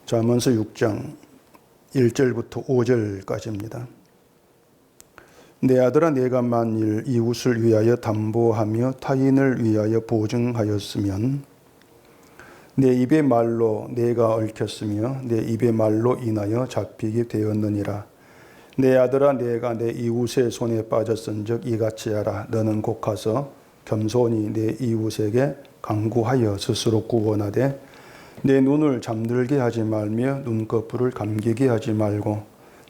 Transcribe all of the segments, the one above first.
잠언서 6장 1절부터 5절까지입니다. 내 아들아, 내가 만일 이웃을 위하여 담보하며 타인을 위하여 보증하였으면 내 입의 말로 내가 얽혔으며 내 입의 말로 인하여 잡히게 되었느니라. 내 아들아, 내가 내 이웃의 손에 빠졌은즉 이같이 하라. 너는 곧 가서 겸손히 내 이웃에게 간구하여 스스로 구원하되 내 눈을 잠들게 하지 말며 눈꺼풀을 감기게 하지 말고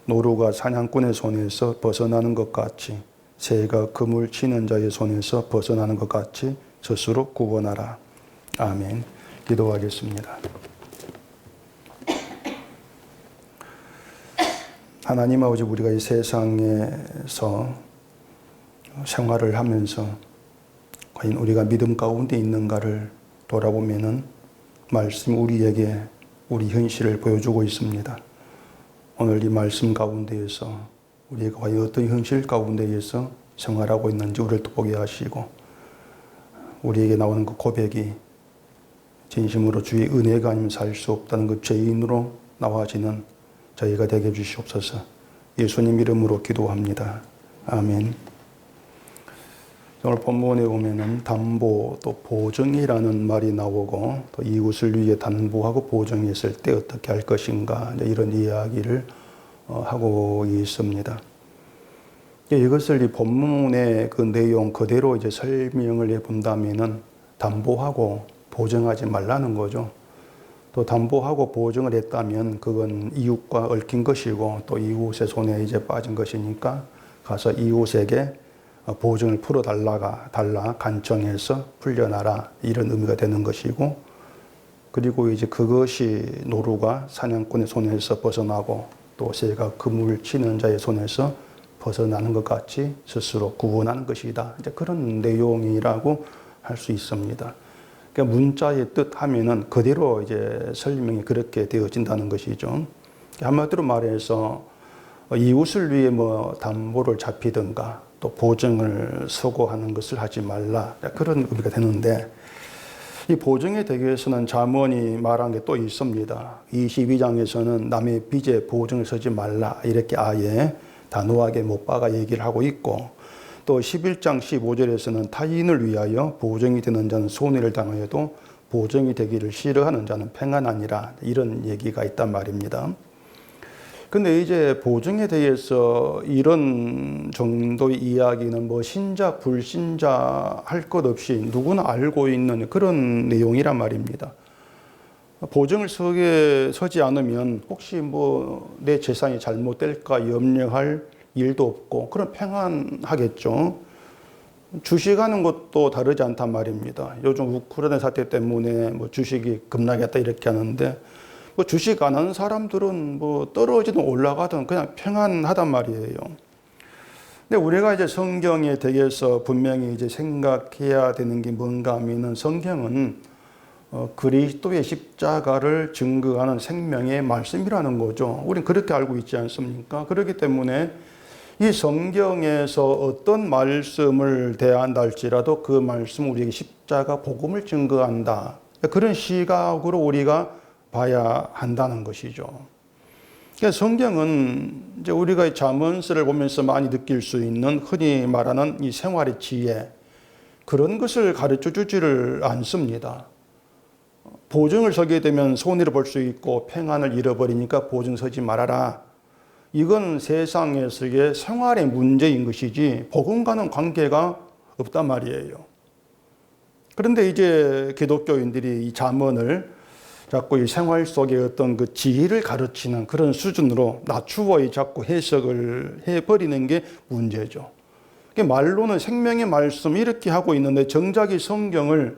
노루가 사냥꾼의 손에서 벗어나는 것 같이 새가 그물 치는 자의 손에서 벗어나는 것 같이 스스로 구원하라. 아멘. 기도하겠습니다. 하나님 아버지, 우리가 이 세상에서 생활을 하면서 과연 우리가 믿음 가운데 있는가를 돌아보면은 말씀 우리에게 우리 현실을 보여주고 있습니다. 오늘 이 말씀 가운데에서 우리가 과연 어떤 현실 가운데에서 생활하고 있는지 우리를 또 보게 하시고 우리에게 나오는 그 고백이 진심으로 주의 은혜가 아니면 살 수 없다는 그 죄인으로 나와지는 저희가 되게 해주시옵소서. 예수님 이름으로 기도합니다. 아멘. 오늘 본문에 보면은 담보 또 보증이라는 말이 나오고 또 이웃을 위해 담보하고 보증했을 때 어떻게 할 것인가 이런 이야기를 하고 있습니다. 이것을 이 본문의 그 내용 그대로 이제 설명을 해본다면은 담보하고 보증하지 말라는 거죠. 또 담보하고 보증을 했다면 그건 이웃과 얽힌 것이고 또 이웃의 손에 이제 빠진 것이니까 가서 이웃에게 보증을 풀어달라 간청해서 풀려나라 이런 의미가 되는 것이고, 그리고 이제 그것이 노루가 사냥꾼의 손에서 벗어나고 또 새가 그물 치는 자의 손에서 벗어나는 것 같이 스스로 구원하는 것이다. 이제 그런 내용이라고 할 수 있습니다. 그러니까 문자의 뜻 하면은 그대로 이제 설명이 그렇게 되어진다는 것이죠. 한마디로 말해서 이웃을 위해 담보를 잡히든가 또 보증을 서고하는 것을 하지 말라, 그런 의미가 되는데, 이 보증에 대해서는 잠언이 말한 게 또 있습니다. 22장에서는 남의 빚에 보증을 서지 말라 이렇게 아예 단호하게 못 박아 얘기를 하고 있고, 또 11장 15절에서는 타인을 위하여 보증이 되는 자는 손해를 당하여도 보증이 되기를 싫어하는 자는 평안하니라, 이런 얘기가 있단 말입니다. 근데 이제 보증에 대해서 이런 정도의 이야기는 신자, 불신자 할 것 없이 누구나 알고 있는 그런 내용이란 말입니다. 보증을 서지 않으면 혹시 내 재산이 잘못될까 염려할 일도 없고, 그럼 평안하겠죠. 주식하는 것도 다르지 않단 말입니다. 요즘 우크라이나 사태 때문에 주식이 급락했다 이렇게 하는데, 주식 안 하는 사람들은 떨어지든 올라가든 그냥 평안하단 말이에요. 근데 우리가 이제 성경에 대해서 분명히 이제 생각해야 되는 게 뭔가 하면은, 성경은 그리스도의 십자가를 증거하는 생명의 말씀이라는 거죠. 우린 그렇게 알고 있지 않습니까? 그렇기 때문에 이 성경에서 어떤 말씀을 대한다 할지라도 그 말씀은 우리에게 십자가 복음을 증거한다, 그런 시각으로 우리가 봐야 한다는 것이죠. 그러니까 성경은 이제 우리가 잠언서를 보면서 많이 느낄 수 있는 흔히 말하는 이 생활의 지혜, 그런 것을 가르쳐 주지를 않습니다. 보증을 서게 되면 손해를 볼 수 있고 평안을 잃어버리니까 보증 서지 말아라. 이건 세상에서의 생활의 문제인 것이지 복음과는 관계가 없단 말이에요. 그런데 이제 기독교인들이 이 잠언을 자꾸 이 생활 속의 어떤 그 지혜를 가르치는 그런 수준으로 낮추어 자꾸 해석을 해버리는 게 문제죠. 말로는 생명의 말씀 이렇게 하고 있는데 정작 이 성경을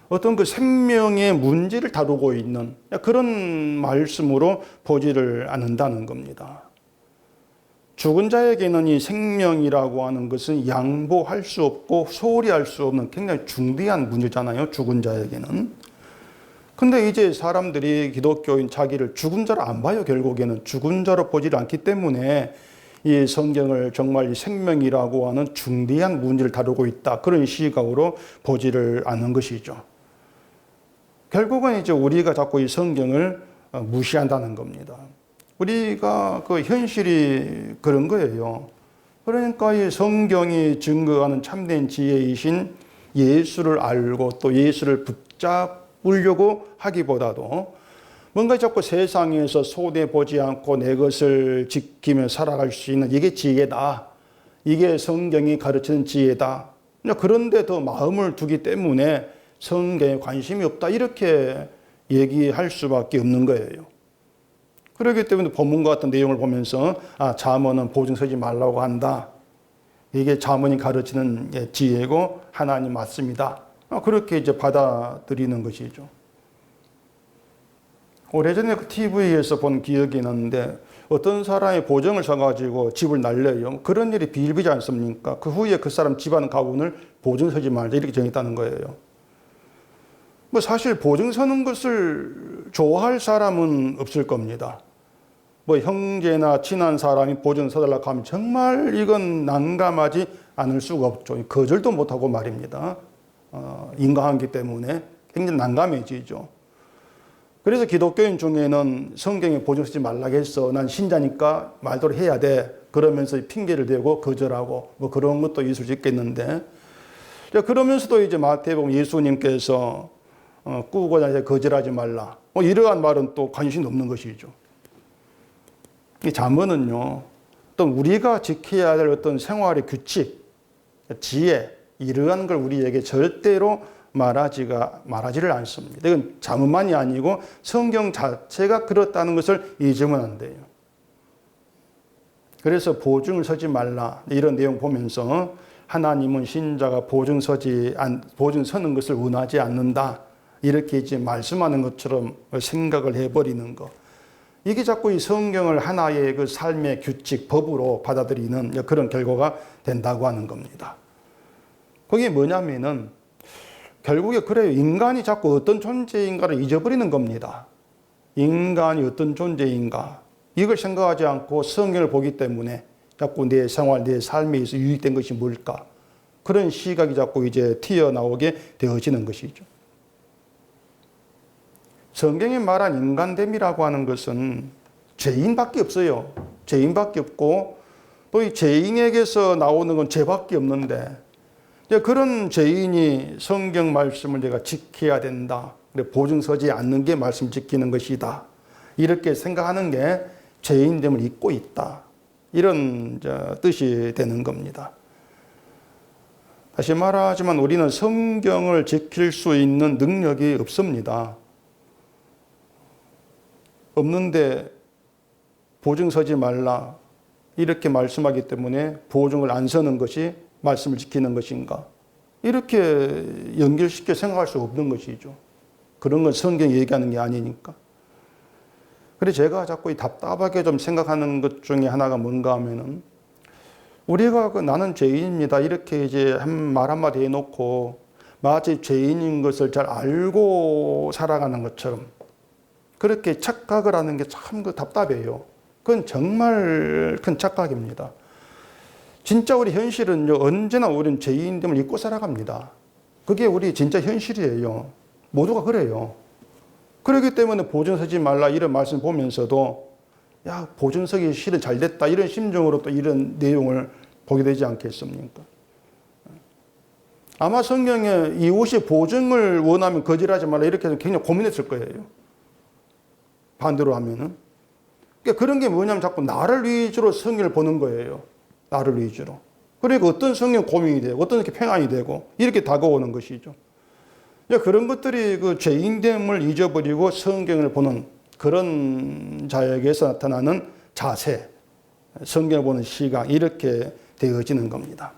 어떤 그 생명의 문제를 다루고 있는 그런 말씀으로 보지를 않는다는 겁니다. 죽은 자에게는 이 생명이라고 하는 것은 양보할 수 없고 소홀히 할 수 없는 굉장히 중대한 문제잖아요, 죽은 자에게는. 근데 이제 사람들이 기독교인 자기를 죽은 자로 안 봐요. 결국에는 죽은 자로 보지를 않기 때문에 이 성경을 정말 이 생명이라고 하는 중대한 문제를 다루고 있다, 그런 시각으로 보지를 않는 것이죠. 결국은 이제 우리가 자꾸 이 성경을 무시한다는 겁니다. 우리가 그 현실이 그런 거예요. 그러니까 이 성경이 증거하는 참된 지혜이신 예수를 알고 또 예수를 붙잡으려고 하기보다도 뭔가 자꾸 세상에서 손해보지 않고 내 것을 지키며 살아갈 수 있는 이게 지혜다. 이게 성경이 가르치는 지혜다. 그런데 더 마음을 두기 때문에 성경에 관심이 없다. 이렇게 얘기할 수밖에 없는 거예요. 그렇기 때문에 본문과 같은 내용을 보면서 잠언은 보증 서지 말라고 한다. 이게 잠언이 가르치는 지혜고 하나님 맞습니다. 그렇게 이제 받아들이는 것이죠. 오래전에 그 TV에서 본 기억이 나는데 어떤 사람이 보증을 서가지고 집을 날려요. 그런 일이 비일비재 않습니까? 그 후에 그 사람 집안 가구는 보증 서지 말자 이렇게 정했다는 거예요. 뭐 사실 보증 서는 것을 좋아할 사람은 없을 겁니다. 뭐 형제나 친한 사람이 보증 서달라고 하면 정말 이건 난감하지 않을 수가 없죠. 거절도 못하고 말입니다. 인간이기 때문에 굉장히 난감해지죠. 그래서 기독교인 중에는 성경에 보증 서지 말라고 했어. 난 신자니까 말대로 해야 돼. 그러면서 핑계를 대고 거절하고 뭐 그런 것도 있을 수 있겠는데 그러면서도 이제 마태복음 예수님께서 꾸고자 거절하지 말라. 뭐 이러한 말은 또 관심이 없는 것이죠. 이 잠언은요, 또 우리가 지켜야 될 어떤 생활의 규칙, 지혜, 이러한 걸 우리에게 절대로 말하지를 않습니다. 이건 잠언만이 아니고 성경 자체가 그렇다는 것을 잊으면 안 돼요. 그래서 보증을 서지 말라 이런 내용 보면서 하나님은 신자가 보증 서는 것을 원하지 않는다. 이렇게 이제 말씀하는 것처럼 생각을 해버리는 것. 이게 자꾸 이 성경을 하나의 그 삶의 규칙, 법으로 받아들이는 그런 결과가 된다고 하는 겁니다. 그게 뭐냐면은 결국에 그래요. 인간이 자꾸 어떤 존재인가를 잊어버리는 겁니다. 인간이 어떤 존재인가. 이걸 생각하지 않고 성경을 보기 때문에 자꾸 내 생활, 내 삶에 있어 유익된 것이 뭘까. 그런 시각이 자꾸 이제 튀어나오게 되어지는 것이죠. 성경이 말한 인간됨이라고 하는 것은 죄인밖에 없어요. 죄인밖에 없고 또 이 죄인에게서 나오는 건 죄밖에 없는데 그런 죄인이 성경 말씀을 내가 지켜야 된다. 보증 서지 않는 게 말씀 지키는 것이다. 이렇게 생각하는 게 죄인됨을 잊고 있다. 이런 뜻이 되는 겁니다. 다시 말하지만 우리는 성경을 지킬 수 있는 능력이 없습니다. 없는데 보증 서지 말라 이렇게 말씀하기 때문에 보증을 안 서는 것이 말씀을 지키는 것인가? 이렇게 연결시켜 생각할 수 없는 것이죠. 그런 건 성경이 얘기하는 게 아니니까. 그래서 제가 자꾸 답답하게 좀 생각하는 것 중에 하나가 뭔가 하면은 우리가 나는 죄인입니다 이렇게 이제 말 한마디 해놓고 마치 죄인인 것을 잘 알고 살아가는 것처럼 그렇게 착각을 하는 게 참 답답해요. 그건 정말 큰 착각입니다. 진짜 우리 현실은요, 언제나 우리는 죄인됨을 잊고 살아갑니다. 그게 우리 진짜 현실이에요. 모두가 그래요. 그렇기 때문에 보증 서지 말라 이런 말씀 보면서도 야, 보증 서기 실은 잘 됐다 이런 심정으로 또 이런 내용을 보게 되지 않겠습니까? 아마 성경에 이웃이 보증을 원하면 거절하지 말라 이렇게 해서 굉장히 고민했을 거예요. 반대로 하면은. 그러니까 그런 게 뭐냐면 자꾸 나를 위주로 성경을 보는 거예요. 나를 위주로. 그러니까 어떤 성경 고민이 되고 어떤 이렇게 평안이 되고 이렇게 다가오는 것이죠. 그런 것들이 그 죄인됨을 잊어버리고 성경을 보는 그런 자에게서 나타나는 자세, 성경을 보는 시각 이렇게 되어지는 겁니다.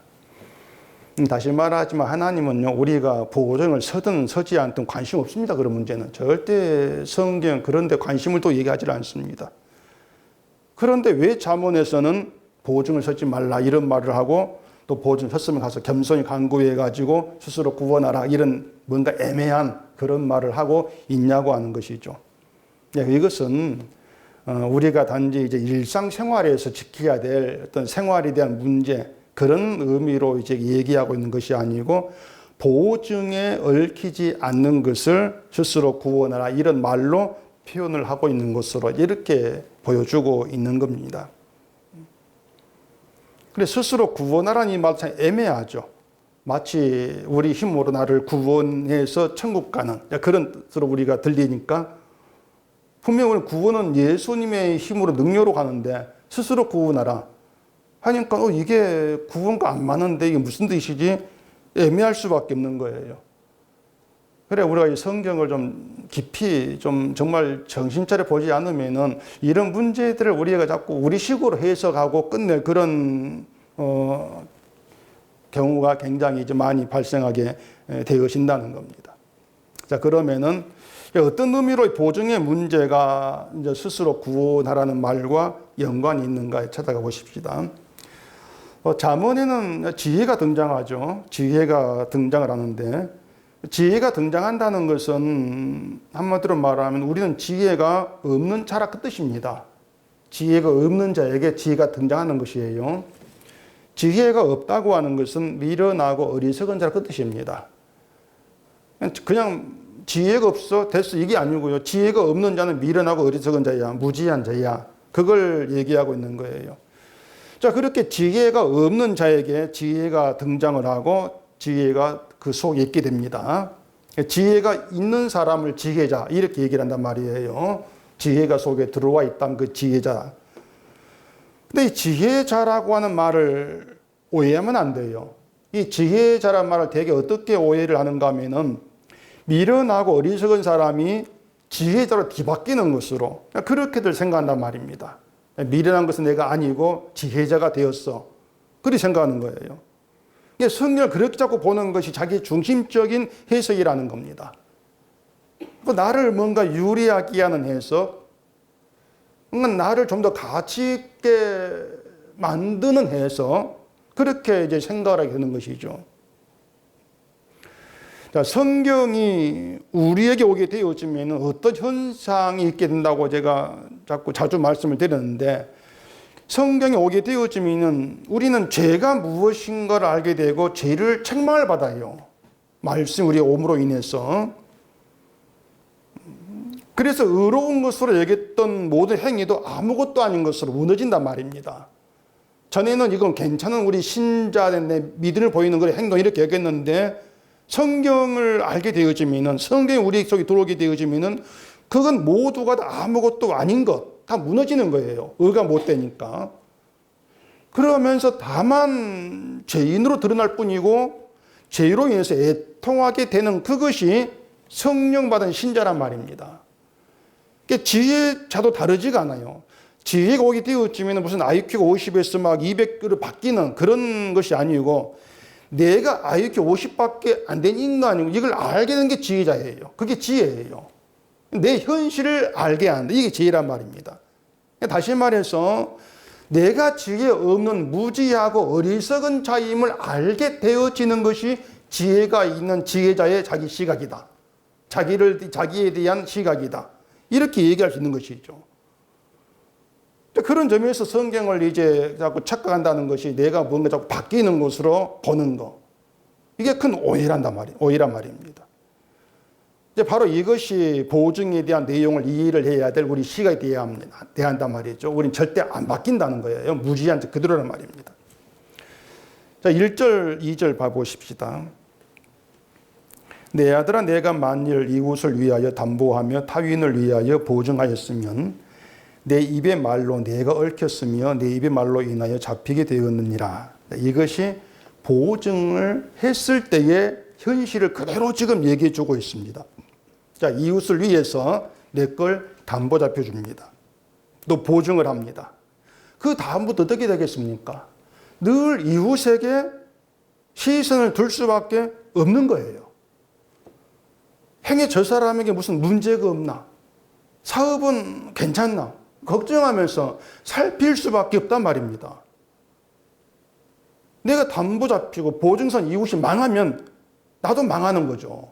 다시 말하지만 하나님은요, 우리가 보증을 서든 서지 않든 관심 없습니다. 그런 문제는. 절대 성경 그런 데 관심을 또 얘기하지 않습니다. 그런데 왜 잠언에서는 보증을 서지 말라 이런 말을 하고 또 보증 섰으면 가서 겸손히 간구해가지고 스스로 구원하라 이런 뭔가 애매한 그런 말을 하고 있냐고 하는 것이죠. 이것은 우리가 단지 이제 일상생활에서 지켜야 될 어떤 생활에 대한 문제 그런 의미로 이제 얘기하고 있는 것이 아니고 보증에 얽히지 않는 것을 스스로 구원하라 이런 말로 표현을 하고 있는 것으로 이렇게 보여주고 있는 겁니다. 그래 스스로 구원하라는 이 말 참 애매하죠. 마치 우리 힘으로 나를 구원해서 천국 가는 그런 뜻으로 우리가 들리니까 분명히 우리 구원은 예수님의 힘으로 능력으로 가는데 스스로 구원하라 하니까 이게 구원과 안 맞는데 이게 무슨 뜻이지? 애매할 수밖에 없는 거예요. 그래 우리가 이 성경을 좀 깊이 좀 정말 정신 차려 보지 않으면은 이런 문제들을 우리가 자꾸 우리식으로 해석하고 끝낼 그런 경우가 굉장히 이제 많이 발생하게 되어진다는 겁니다. 자 그러면은 어떤 의미로 보증의 문제가 이제 스스로 구원하라는 말과 연관이 있는가 찾아가 보십시다. 잠언에는 지혜가 등장하죠. 지혜가 등장을 하는데 지혜가 등장한다는 것은 한마디로 말하면 우리는 지혜가 없는 자라 그 뜻입니다. 지혜가 없는 자에게 지혜가 등장하는 것이에요. 지혜가 없다고 하는 것은 미련하고 어리석은 자라 그 뜻입니다. 그냥 지혜가 없어 됐어 이게 아니고요. 지혜가 없는 자는 미련하고 어리석은 자야, 무지한 자야. 그걸 얘기하고 있는 거예요. 자, 그렇게 지혜가 없는 자에게 지혜가 등장을 하고 지혜가 그 속에 있게 됩니다. 지혜가 있는 사람을 지혜자 이렇게 얘기를 한단 말이에요. 지혜가 속에 들어와 있다면 그 지혜자. 근데 이 지혜자라고 하는 말을 오해하면 안 돼요. 이 지혜자란 말을 되게 어떻게 오해를 하는가 하면은 미련하고 어리석은 사람이 지혜자로 뒤바뀌는 것으로 그렇게들 생각한단 말입니다. 미련한 것은 내가 아니고 지혜자가 되었어. 그렇게 생각하는 거예요. 성경을 그렇게 자꾸 보는 것이 자기 중심적인 해석이라는 겁니다. 나를 뭔가 유리하게 하는 해석, 나를 좀 더 가치 있게 만드는 해석, 그렇게 이제 생각을 하게 되는 것이죠. 자, 성경이 우리에게 오게 되어지면 어떤 현상이 있게 된다고 제가 자주 말씀을 드렸는데, 성경이 오게 되어지면 우리는 죄가 무엇인가를 알게 되고 죄를 책망을 받아요. 말씀 우리의 오므로 인해서. 그래서 의로운 것으로 여겼던 모든 행위도 아무것도 아닌 것으로 무너진단 말입니다. 전에는 이건 괜찮은 우리 신자의 내 믿음을 보이는 그런 행동 이렇게 여겼는데 성경을 알게 되어지면은 성경이 우리 속에 들어오게 되어지면은 그건 모두가 다 아무것도 아닌 것 다 무너지는 거예요. 의가 못 되니까. 그러면서 다만 죄인으로 드러날 뿐이고 죄로 인해서 애통하게 되는 그것이 성령 받은 신자란 말입니다. 그러니까 지혜자도 다르지가 않아요. 지혜가 오게 되어지면 무슨 IQ가 50에서 막 200으로 바뀌는 그런 것이 아니고 내가 IQ 50밖에 안 된 인간이고 이걸 알게 된 게 지혜자예요. 그게 지혜예요. 내 현실을 알게 한다. 이게 지혜란 말입니다. 다시 말해서 내가 지혜 없는 무지하고 어리석은 자임을 알게 되어지는 것이 지혜가 있는 지혜자의 자기 시각이다. 자기에 대한 시각이다. 이렇게 얘기할 수 있는 것이죠. 그런 점에서 성경을 이제 자꾸 착각한다는 것이 내가 뭔가 자꾸 바뀌는 것으로 보는 거. 이게 큰 오해란 말입니다. 이제 바로 이것이 보증에 대한 내용을 이해를 해야 될 우리 시각에 대한단 말이죠. 우린 절대 안 바뀐다는 거예요. 무지한 그대로란 말입니다. 자, 1절, 2절 봐보십시다. 내 아들아 내가 만일 이웃을 위하여 담보하며 타인을 위하여 보증하였으면 내 입의 말로 내가 얽혔으며 내 입의 말로 인하여 잡히게 되었느니라. 이것이 보증을 했을 때의 현실을 그대로 지금 얘기해 주고 있습니다. 자, 이웃을 위해서 내 걸 담보 잡혀줍니다. 또 보증을 합니다. 그 다음부터 어떻게 되겠습니까? 늘 이웃에게 시선을 둘 수밖에 없는 거예요. 행여 저 사람에게 무슨 문제가 없나? 사업은 괜찮나? 걱정하면서 살필 수밖에 없단 말입니다. 내가 담보 잡히고 보증선 이웃이 망하면 나도 망하는 거죠.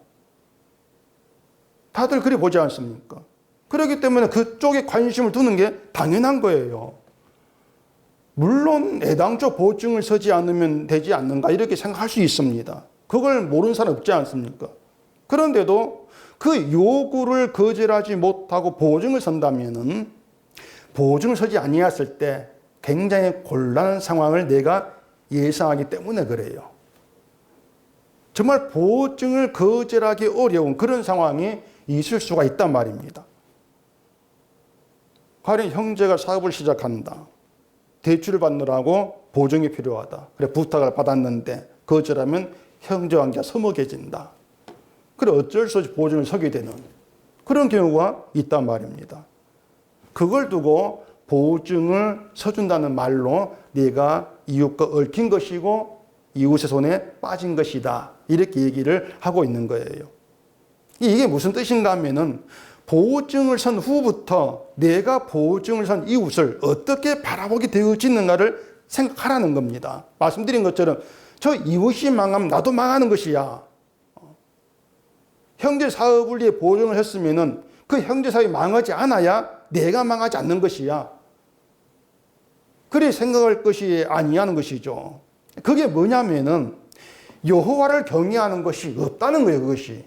다들 그리 보지 않습니까? 그렇기 때문에 그쪽에 관심을 두는 게 당연한 거예요. 물론 애당초 보증을 서지 않으면 되지 않는가 이렇게 생각할 수 있습니다. 그걸 모르는 사람 없지 않습니까? 그런데도 그 요구를 거절하지 못하고 보증을 선다면은 보증을 서지 아니했을 때 굉장히 곤란한 상황을 내가 예상하기 때문에 그래요. 정말 보증을 거절하기 어려운 그런 상황이 있을 수가 있단 말입니다. 가령 형제가 사업을 시작한다. 대출을 받느라고 보증이 필요하다. 그래 부탁을 받았는데 거절하면 형제관계가 서먹해진다. 그래 어쩔 수 없이 보증을 서게 되는 그런 경우가 있단 말입니다. 그걸 두고 보증을 서준다는 말로 네가 이웃과 얽힌 것이고 이웃의 손에 빠진 것이다. 이렇게 얘기를 하고 있는 거예요. 이게 무슨 뜻인가 하면은 보증을 선 후부터 내가 보증을 선 이웃을 어떻게 바라보게 되어지는가를 생각하라는 겁니다. 말씀드린 것처럼 저 이웃이 망하면 나도 망하는 것이야. 형제 사업을 위해 보증을 했으면은 그 형제 사업이 망하지 않아야 내가 망하지 않는 것이야. 그리 생각할 것이 아니하는 것이죠. 그게 뭐냐면은 여호와를 경외하는 것이 없다는 거예요. 그것이.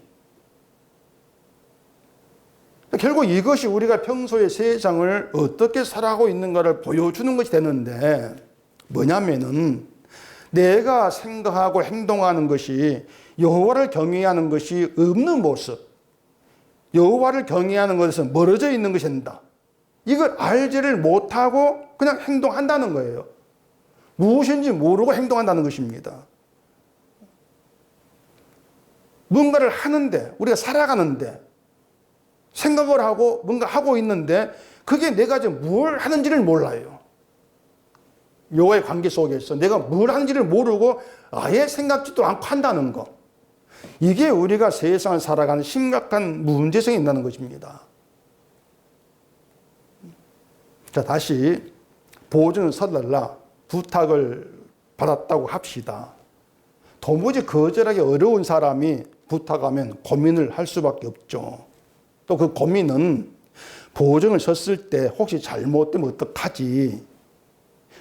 결국 이것이 우리가 평소에 세상을 어떻게 살아가고 있는가를 보여주는 것이 되는데 뭐냐면은 내가 생각하고 행동하는 것이 여호와를 경외하는 것이 없는 모습, 여호와를 경외하는 것에서 멀어져 있는 것이 된다. 이걸 알지를 못하고 그냥 행동한다는 거예요. 무엇인지 모르고 행동한다는 것입니다. 뭔가를 하는데, 우리가 살아가는데 생각을 하고 뭔가 하고 있는데 그게 내가 지금 뭘 하는지를 몰라요. 여호와의 관계 속에서 내가 뭘 하는지를 모르고 아예 생각지도 않고 한다는 것. 이게 우리가 세상을 살아가는 심각한 문제성이 있다는 것입니다. 자, 다시 보증을 서달라 부탁을 받았다고 합시다. 도무지 거절하기 어려운 사람이 부탁하면 고민을 할 수밖에 없죠. 또 그 고민은 보증을 섰을 때 혹시 잘못되면 어떡하지?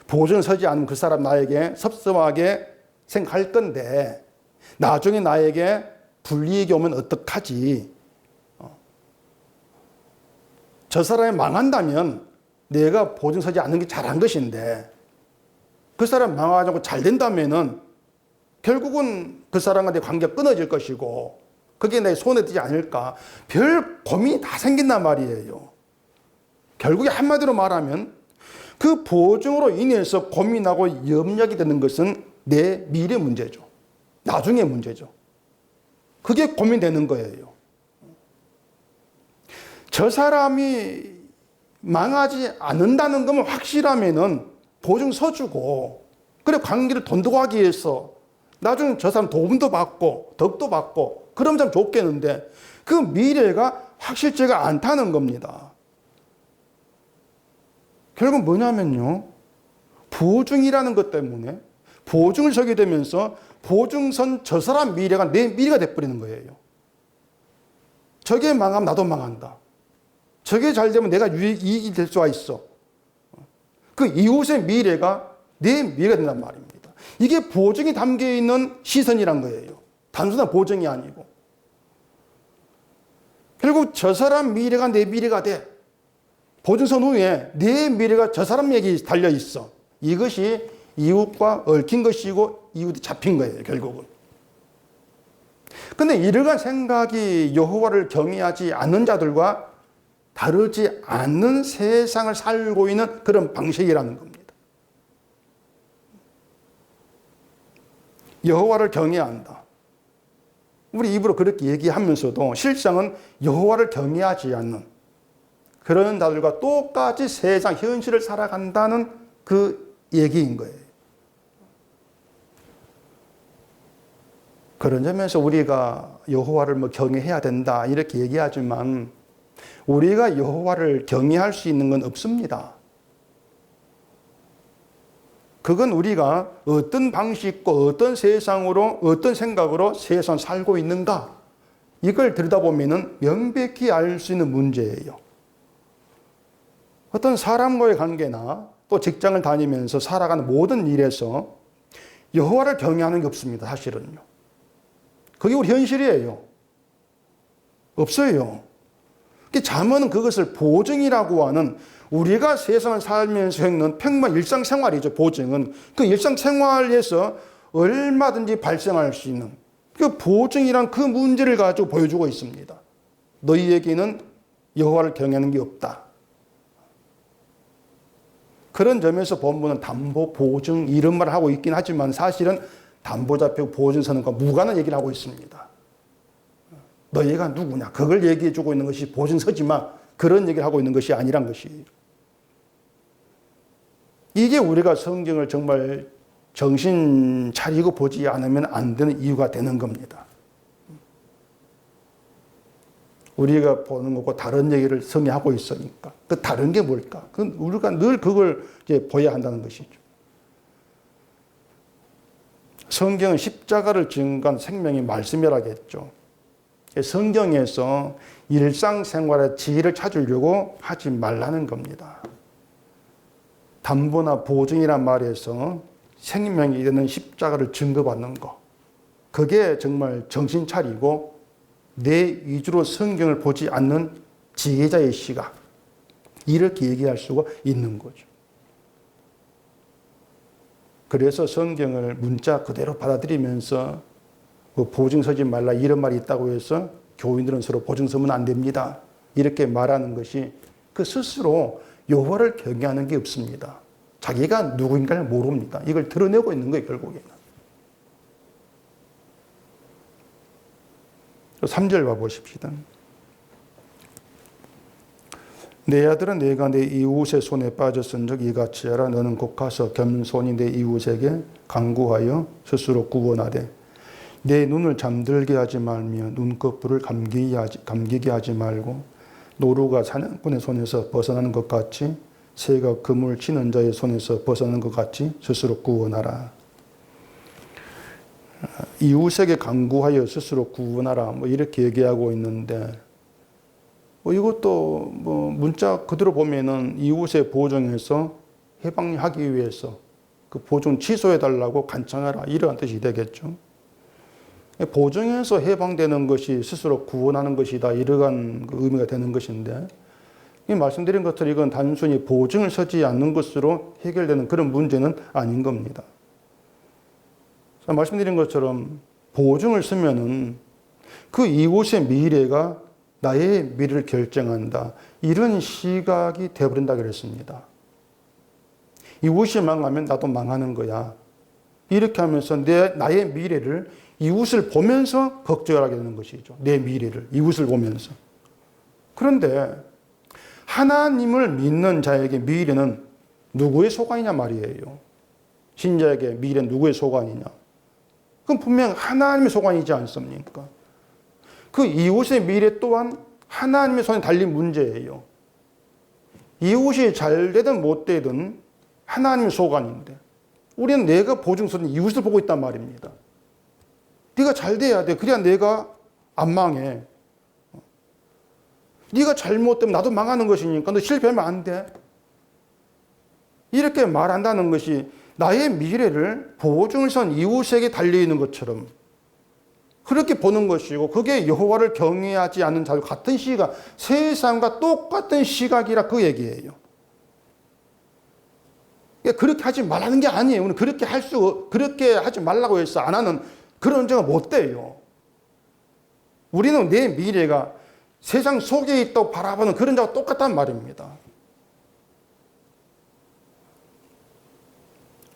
보증을 서지 않으면 그 사람 나에게 섭섭하게 생각할 건데 나중에 나에게 불이익이 오면 어떡하지? 저 사람이 망한다면 내가 보증 서지 않는 게 잘한 것인데 그 사람 망하지 않고 잘 된다면은 결국은 그 사람과 내 관계가 끊어질 것이고 그게 내 손에 띄지 않을까. 별 고민이 다 생긴단 말이에요. 결국에 한마디로 말하면 그 보증으로 인해서 고민하고 염려하게 되는 것은 내 미래 문제죠. 나중에 문제죠. 그게 고민되는 거예요. 저 사람이 망하지 않는다는 것만 확실하면은 보증 서주고 그래 관계를 돈독하기 위해서 나중에 저 사람 도움도 받고 덕도 받고 그러면 참 좋겠는데 그 미래가 확실치가 않다는 겁니다. 결국 뭐냐면요. 보증이라는 것 때문에 보증을 서게 되면서 보증선 저 사람 미래가 내 미래가 돼버리는 거예요. 저게 망하면 나도 망한다. 저게 잘 되면 내가 이익이 될 수가 있어. 그 이웃의 미래가 내 미래가 된단 말입니다. 이게 보증이 담겨있는 시선이란 거예요. 단순한 보증이 아니고. 결국 저 사람 미래가 내 미래가 돼. 보증선 후에 내 미래가 저 사람에게 달려있어. 이것이 이웃과 얽힌 것이고 이웃이 잡힌 거예요. 결국은. 근데 이러한 생각이 여호와를 경외하지 않는 자들과 다르지 않는 세상을 살고 있는 그런 방식이라는 겁니다. 여호와를 경외한다. 우리 입으로 그렇게 얘기하면서도 실상은 여호와를 경외하지 않는 그런 자들과 똑같이 세상 현실을 살아간다는 그 얘기인 거예요. 그런 점에서 우리가 여호와를 뭐 경외해야 된다 이렇게 얘기하지만 우리가 여호와를 경외할 수 있는 건 없습니다. 그건 우리가 어떤 방식과 어떤 세상으로 어떤 생각으로 세상 살고 있는가 이걸 들여다보면 명백히 알 수 있는 문제예요. 어떤 사람과의 관계나 또 직장을 다니면서 살아가는 모든 일에서 여호와를 경외하는 게 없습니다. 사실은요. 그게 우리 현실이에요. 없어요. 잠언은 그것을 보증이라고 하는 우리가 세상을 살면서 겪는 평범한 일상생활이죠. 보증은 그 일상생활에서 얼마든지 발생할 수 있는 그 보증이란 그 문제를 가지고 보여주고 있습니다. 너희에게는 여호와를 경외하는 게 없다. 그런 점에서 본문은 담보, 보증 이런 말을 하고 있긴 하지만 사실은 담보자표, 보증서는과 무관한 얘기를 하고 있습니다. 너희가 누구냐? 그걸 얘기해 주고 있는 것이 보증서지만 그런 얘기를 하고 있는 것이 아니란 것이에요. 이게 우리가 성경을 정말 정신 차리고 보지 않으면 안 되는 이유가 되는 겁니다. 우리가 보는 것과 다른 얘기를 성경이 하고 있으니까. 그 다른 게 뭘까? 우리가 늘 그걸 이제 보여야 한다는 것이죠. 성경은 십자가를 증거한 생명의 말씀이라고 했죠. 성경에서 일상생활의 지혜를 찾으려고 하지 말라는 겁니다. 담보나 보증이란 말에서 생명이 되는 십자가를 증거받는 것. 그게 정말 정신 차리고 내 위주로 성경을 보지 않는 지혜자의 시각. 이렇게 얘기할 수가 있는 거죠. 그래서 성경을 문자 그대로 받아들이면서 보증 서지 말라 이런 말이 있다고 해서 교인들은 서로 보증 서면 안 됩니다. 이렇게 말하는 것이 그 스스로 여호와를 경외하는 게 없습니다. 자기가 누구인가를 모릅니다. 이걸 드러내고 있는 거예요, 결국에는. 3절 봐보십시다. 내 아들아 내가 내 이웃의 손에 빠졌은즉 이같이 하라. 너는 곧 가서 겸손히 내 이웃에게 간구하여 스스로 구원하되 내 눈을 잠들게 하지 말며 눈꺼풀을 감기게 하지 말고 노루가 사냥꾼의 손에서 벗어나는 것 같이 새가 그물 치는 자의 손에서 벗어나는 것 같이 스스로 구원하라. 이웃에게 간구하여 스스로 구원하라. 이렇게 얘기하고 있는데 이것도 문자 그대로 보면은 이웃의 보증에서 해방하기 위해서 그 보증 취소해달라고 간청하라. 이러한 뜻이 되겠죠. 보증에서 해방되는 것이 스스로 구원하는 것이다. 이러한 의미가 되는 것인데 말씀드린 것처럼 이건 단순히 보증을 서지 않는 것으로 해결되는 그런 문제는 아닌 겁니다. 말씀드린 것처럼 보증을 쓰면은 그 이웃의 미래가 나의 미래를 결정한다. 이런 시각이 되어버린다 그랬습니다. 이웃이 망하면 나도 망하는 거야. 이렇게 하면서 나의 미래를 이웃을 보면서 걱정을 하게 되는 것이죠. 내 미래를 이웃을 보면서. 그런데 하나님을 믿는 자에게 미래는 누구의 소관이냐 말이에요. 신자에게 미래는 누구의 소관이냐. 그건 분명 하나님의 소관이지 않습니까? 그 이웃의 미래 또한 하나님의 손에 달린 문제예요. 이웃이 잘 되든 못 되든 하나님의 소관인데 우리는 내가 보증서는 이웃을 보고 있단 말입니다. 네가 잘 돼야 돼. 그래야 내가 안 망해. 네가 잘못되면 나도 망하는 것이니까 너 실패하면 안 돼. 이렇게 말한다는 것이 나의 미래를 보증을 선 이웃에게 달려있는 것처럼 그렇게 보는 것이고 그게 여호와를 경외하지 않는 자와 같은 시각, 세상과 똑같은 시각이라 그 얘기예요. 그렇게 하지 말라는 게 아니에요. 우리는 그렇게 하지 말라고 해서 안 하는 그런 죄가 못 돼요. 우리는 내 미래가 세상 속에 있다고 바라보는 그런 자와 똑같단 말입니다.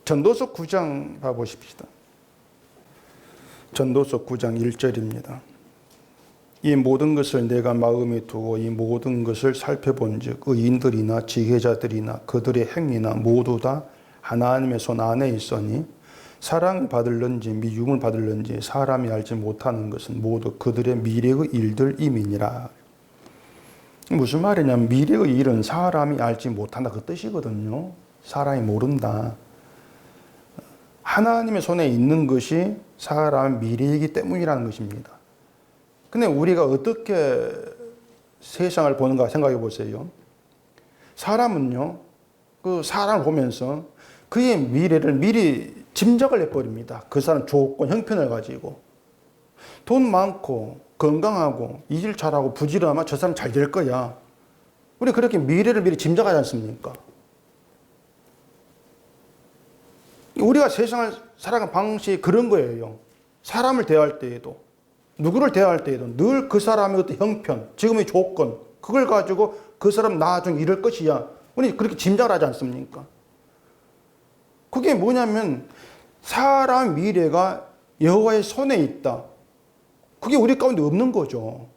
전도서 9장 봐보십시다. 전도서 9장 1절입니다. 이 모든 것을 내가 마음에 두고 이 모든 것을 살펴본 즉 의인들이나 지혜자들이나 그들의 행위나 모두 다 하나님의 손 안에 있으니 사랑을 받을런지 미움을 받을런지 사람이 알지 못하는 것은 모두 그들의 미래의 일들임이니라. 무슨 말이냐면 미래의 일은 사람이 알지 못한다 그 뜻이거든요. 사람이 모른다. 하나님의 손에 있는 것이 사람의 미래이기 때문이라는 것입니다. 근데 우리가 어떻게 세상을 보는가 생각해 보세요. 사람은요, 그 사람을 보면서 그의 미래를 미리 짐작을 해버립니다. 그 사람 조건, 형편을 가지고. 돈 많고 건강하고 이질 잘하고 부지런하면 저 사람 잘 될 거야. 우리 그렇게 미래를 미리 짐작하지 않습니까? 우리가 세상을 살아가는 방식이 그런 거예요. 사람을 대할 때에도, 누구를 대할 때에도 늘 그 사람의 어떤 형편, 지금의 조건, 그걸 가지고 그 사람 나중에 이럴 것이야. 우리 그렇게 짐작을 하지 않습니까? 그게 뭐냐면 사람 미래가 여호와의 손에 있다. 그게 우리 가운데 없는 거죠.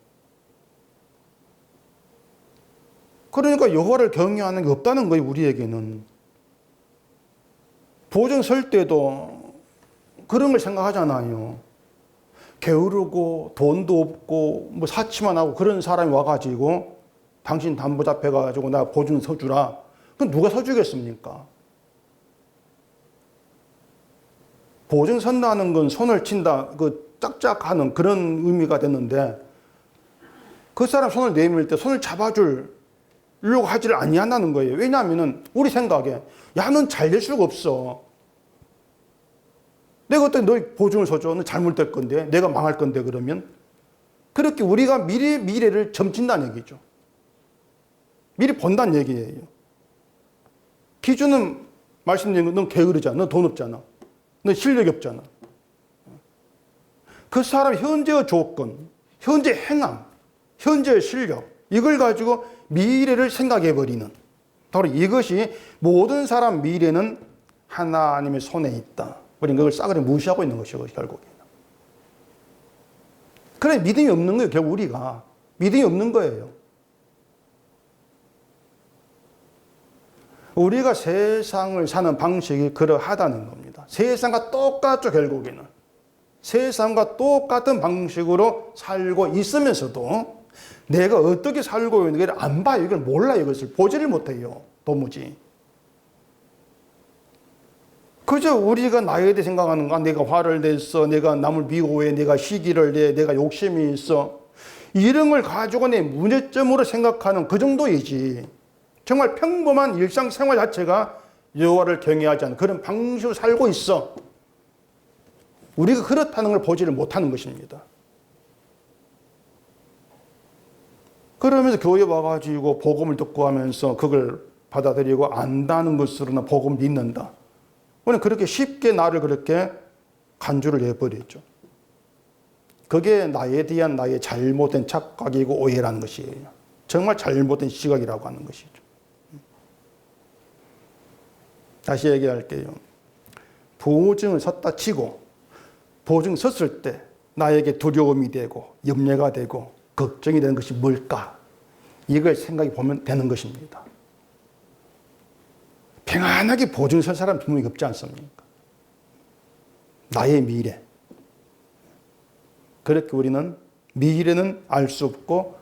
그러니까 여호와를 경외하는 게 없다는 거예요, 우리에게는. 보증 설 때도 그런 걸 생각하잖아요. 게으르고 돈도 없고 뭐 사치만 하고 그런 사람이 와가지고 당신 담보 잡혀가지고 나 보증 서주라. 그럼 누가 서주겠습니까? 보증 선다는 건 손을 친다, 그 짝짝하는 그런 의미가 됐는데 그 사람 손을 내밀 때 손을 잡아주려고 하지를 아니한다는 거예요. 왜냐하면 우리 생각에 야, 넌 잘 될 수가 없어. 내가 어떻게 너 보증을 서줘? 너 잘못될 건데, 내가 망할 건데 그러면 그렇게 우리가 미래를 점친다는 얘기죠. 미리 본다는 얘기예요. 기준은 말씀드린 건 넌 게으르잖아. 넌 돈 없잖아. 넌 실력이 없잖아. 그 사람 현재의 조건, 현재 행함, 현재의 실력, 이걸 가지고 미래를 생각해버리는, 바로 이것이 모든 사람 미래는 하나님의 손에 있다. 우리는 그걸 싸그리 무시하고 있는 것이고, 결국에는. 그래, 믿음이 없는 거예요. 결국 우리가. 믿음이 없는 거예요. 우리가 세상을 사는 방식이 그러하다는 겁니다. 세상과 똑같죠, 결국에는. 세상과 똑같은 방식으로 살고 있으면서도 내가 어떻게 살고 있는 걸 안 봐요. 이걸 몰라요. 이것을 보지를 못해요. 도무지. 그저 우리가 나에 대해 생각하는 거, 내가 화를 냈어, 내가 남을 미워해, 내가 시기를 내, 내가 욕심이 있어. 이런 걸 가지고 내 문제점으로 생각하는 그 정도이지. 정말 평범한 일상생활 자체가 여호와를 경외하지 않는 그런 방식으로 살고 있어. 우리가 그렇다는 걸 보지를 못하는 것입니다. 그러면서 교회 와가지고 복음을 듣고 하면서 그걸 받아들이고 안다는 것으로는 복음을 믿는다. 우리는 그렇게 쉽게 나를 그렇게 간주를 해버리죠. 그게 나에 대한 나의 잘못된 착각이고 오해라는 것이에요. 정말 잘못된 시각이라고 하는 것이죠. 다시 얘기할게요. 보증을 섰다 치고 보증 섰을 때 나에게 두려움이 되고 염려가 되고 걱정이 되는 것이 뭘까? 이걸 생각해 보면 되는 것입니다. 평안하게 보증 설 사람 분명히 없지 않습니까? 나의 미래. 그렇게 우리는 미래는 알 수 없고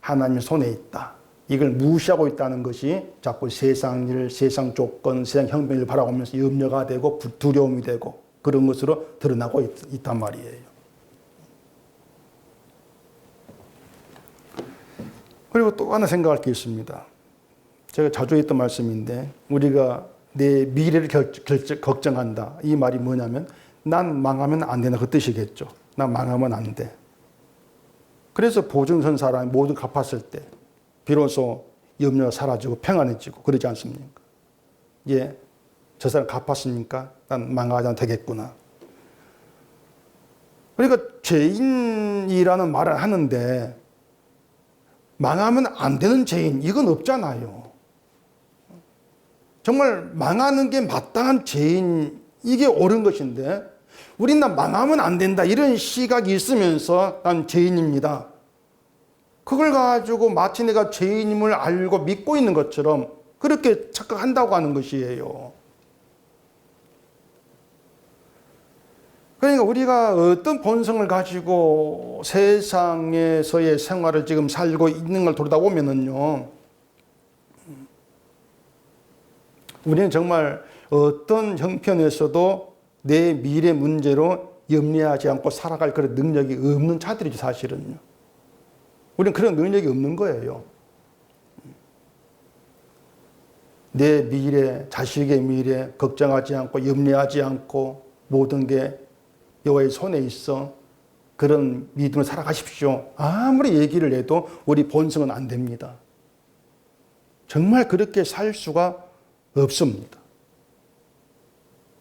하나님의 손에 있다. 이걸 무시하고 있다는 것이 자꾸 세상 일, 세상 조건, 세상 형편을 바라보면서 염려가 되고 두려움이 되고 그런 것으로 드러나고 있단 말이에요. 그리고 또 하나 생각할 게 있습니다. 제가 자주 했던 말씀인데 우리가 내 미래를 걱정한다. 이 말이 뭐냐면 난 망하면 안 된다. 그 뜻이겠죠. 난 망하면 안 돼. 그래서 보증선 사람이 모두 갚았을 때 비로소 염려가 사라지고 평안해지고 그러지 않습니까? 예, 저 사람 갚았으니까 난 망하지 않아도 되겠구나. 그러니까 죄인이라는 말을 하는데 망하면 안 되는 죄인 이건 없잖아요. 정말 망하는 게 마땅한 죄인 이게 옳은 것인데 우리는 난 망하면 안 된다 이런 시각이 있으면서 난 죄인입니다. 그걸 가지고 마치 내가 죄인임을 알고 믿고 있는 것처럼 그렇게 착각한다고 하는 것이에요. 그러니까 우리가 어떤 본성을 가지고 세상에서의 생활을 지금 살고 있는 걸 돌아다 보면은요, 우리는 정말 어떤 형편에서도 내 미래 문제로 염려하지 않고 살아갈 그런 능력이 없는 자들이죠, 사실은요. 우리는 그런 능력이 없는 거예요. 내 미래, 자식의 미래 걱정하지 않고 염려하지 않고 모든 게 여호와의 손에 있어 그런 믿음을 살아가십시오. 아무리 얘기를 해도 우리 본성은 안 됩니다. 정말 그렇게 살 수가 없습니다.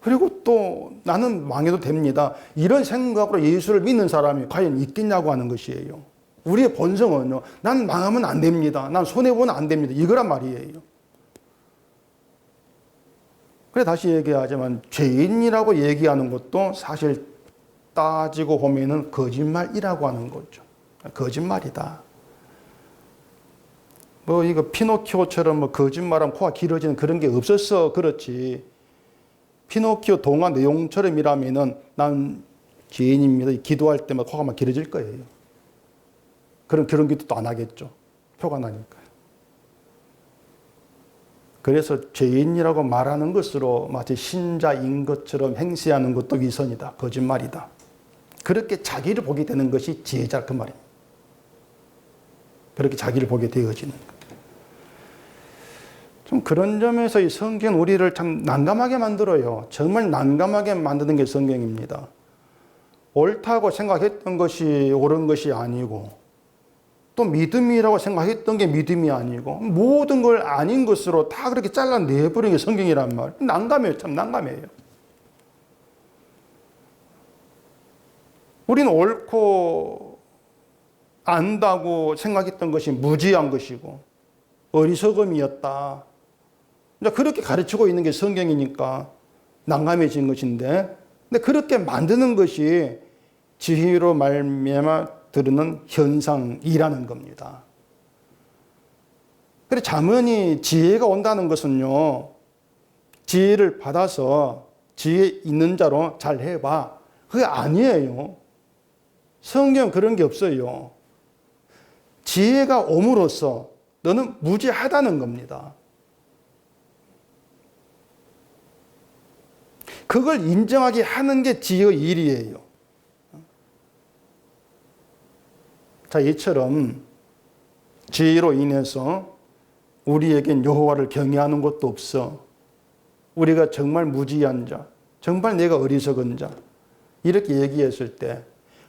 그리고 또 나는 망해도 됩니다. 이런 생각으로 예수를 믿는 사람이 과연 있겠냐고 하는 것이에요. 우리의 본성은요, 난 망하면 안 됩니다. 난 손해보면 안 됩니다. 이거란 말이에요. 그래 다시 얘기하자면 죄인이라고 얘기하는 것도 사실 따지고 보면은 거짓말이라고 하는 거죠. 거짓말이다. 뭐 이거 피노키오처럼 뭐 거짓말하면 코가 길어지는 그런 게 없었어. 그렇지. 피노키오 동화 내용처럼이라면은 난 죄인입니다. 기도할 때마다 코가 막 길어질 거예요. 그런 기도도 안 하겠죠. 표가 나니까. 그래서 죄인이라고 말하는 것으로 마치 신자인 것처럼 행세하는 것도 위선이다. 거짓말이다. 그렇게 자기를 보게 되는 것이 지혜자 그 말입니다. 그렇게 자기를 보게 되어지는 것. 좀 그런 점에서 이 성경 우리를 참 난감하게 만들어요. 정말 난감하게 만드는 게 성경입니다. 옳다고 생각했던 것이 옳은 것이 아니고 또 믿음이라고 생각했던 게 믿음이 아니고 모든 걸 아닌 것으로 다 그렇게 잘라내버리는 게 성경이란 말. 난감해요. 참 난감해요. 우리는 옳고 안다고 생각했던 것이 무지한 것이고 어리석음이었다. 그렇게 가르치고 있는 게 성경이니까 난감해진 것인데, 근데 그렇게 만드는 것이 지혜로 말미암아 드러나는 현상이라는 겁니다. 그래서 자문이 지혜가 온다는 것은요, 지혜를 받아서 지혜 있는 자로 잘 해봐. 그게 아니에요. 성경 그런 게 없어요. 지혜가 옴으로써 너는 무지하다는 겁니다. 그걸 인정하게 하는 게 지혜의 일이에요. 자, 이처럼 지혜로 인해서 우리에겐 여호와를 경외하는 것도 없어. 우리가 정말 무지한 자, 정말 내가 어리석은 자, 이렇게 얘기했을 때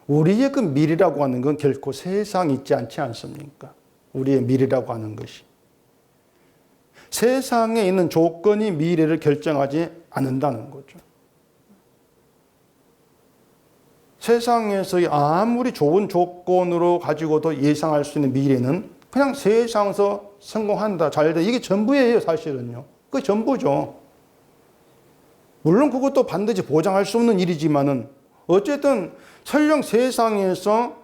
우리의 그 미래라고 하는 건 결코 세상에 있지 않지 않습니까? 우리의 미래라고 하는 것이. 세상에 있는 조건이 미래를 결정하지 않는다는 거죠. 세상에서의 아무리 좋은 조건으로 가지고도 예상할 수 있는 미래는 그냥 세상에서 성공한다, 잘된다, 이게 전부예요, 사실은요. 그게 전부죠. 물론 그것도 반드시 보장할 수 없는 일이지만은 어쨌든 설령 세상에서